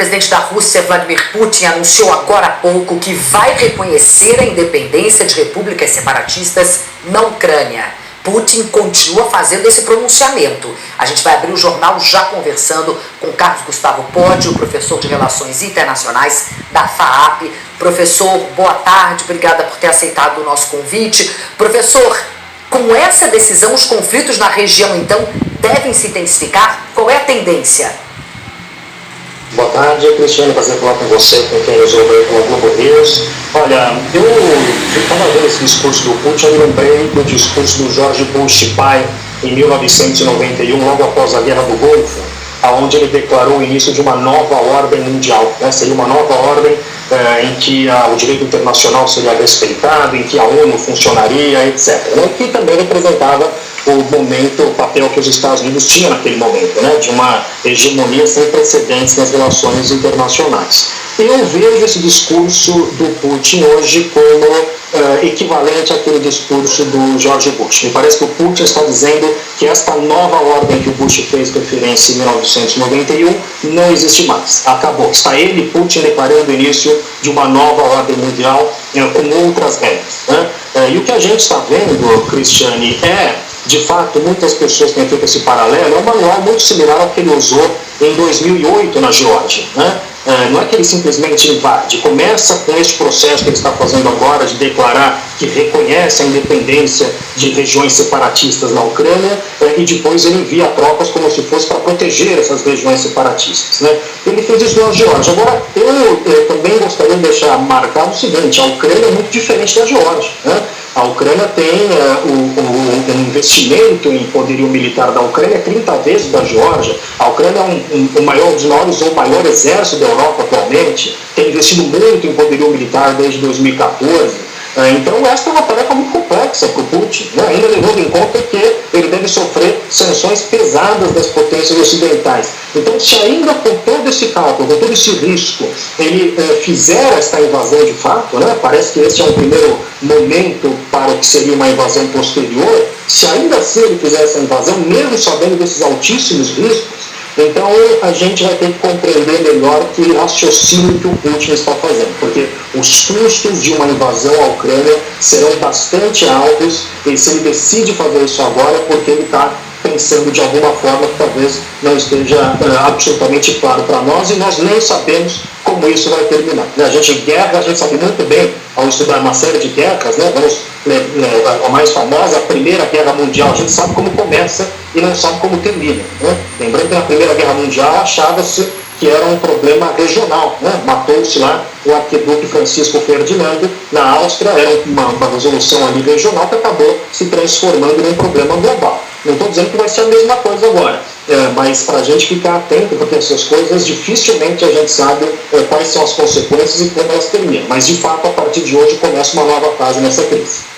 presidente da Rússia, Vladimir Putin, anunciou agora há pouco que vai reconhecer a independência de repúblicas separatistas na Ucrânia. Putin continua fazendo esse pronunciamento. A gente vai abrir o jornal já conversando com Carlos Gustavo Podi, o professor de Relações Internacionais da FAAP. Professor, boa tarde, obrigada por ter aceitado o nosso convite. Professor, com essa decisão, os conflitos na região, então, devem se intensificar? Qual é a tendência? Boa tarde, Cristiano, prazer falar com você, com quem nos ouve aí pela Globo News. Olha, eu estava vendo esse discurso do Putin, eu lembrei do discurso do George Bush pai, em 1991, logo após a Guerra do Golfo, onde ele declarou o início de uma nova ordem mundial, né? Seria uma nova ordem em que o direito internacional seria respeitado, em que a ONU funcionaria, etc. Que também representava o momento, o papel que os Estados Unidos tinham naquele momento, né? De uma hegemonia sem precedentes nas relações internacionais. Eu vejo esse discurso do Putin hoje como equivalente àquele discurso do George Bush. Me parece que o Putin está dizendo que esta nova ordem que o Bush fez referência em 1991 não existe mais. Acabou. Está ele, Putin, declarando o início de uma nova ordem mundial com outras regras, né? E o que a gente está vendo, Cristiane, de fato, muitas pessoas têm feito esse paralelo, é um manual muito similar ao que ele usou em 2008 na Geórgia, né? Não é que ele simplesmente invade, começa com este processo que ele está fazendo agora de declarar que reconhece a independência de regiões separatistas na Ucrânia e depois ele envia tropas como se fosse para proteger essas regiões separatistas, né? Ele fez isso na Geórgia. Agora, eu também gostaria de deixar marcado o seguinte: a Ucrânia é muito diferente da Geórgia, né? A Ucrânia tem um investimento em poderio militar da Ucrânia 30 vezes da Geórgia. A Ucrânia é um dos maiores ou maior exército da Europa atualmente, tem investido muito em poderio militar desde 2014. Então, esta é uma tarefa muito complexa para o Putin, né? Ainda levando em conta que ele deve sofrer sanções pesadas das potências ocidentais. Então, se ainda com todo esse cálculo, com todo esse risco, ele fizer esta invasão de fato, né? Parece que esse é um primeiro momento para o que seria uma invasão posterior. Se ainda assim ele fizer essa invasão, mesmo sabendo desses altíssimos riscos, então a gente vai ter que compreender melhor que raciocínio que o Putin está fazendo, porque os custos de uma invasão à Ucrânia serão bastante altos, e se ele decide fazer isso agora é porque ele está pensando de alguma forma que talvez não esteja absolutamente claro para nós, e nós nem sabemos como isso vai terminar. A gente sabe muito bem, ao estudar uma série de guerras, né? A mais famosa, a Primeira Guerra Mundial, a gente sabe como começa e não sabe como termina, né? Lembrando que na Primeira Guerra Mundial achava-se que era um problema regional, né? Matou-se lá o arquiduque Francisco Ferdinando na Áustria, era uma resolução ali regional que acabou se transformando num problema global. Não estou dizendo que vai ser a mesma coisa agora, mas para a gente ficar atento, porque essas coisas dificilmente a gente sabe quais são as consequências e como elas terminam. Mas de fato, a partir de hoje começa uma nova fase nessa crise.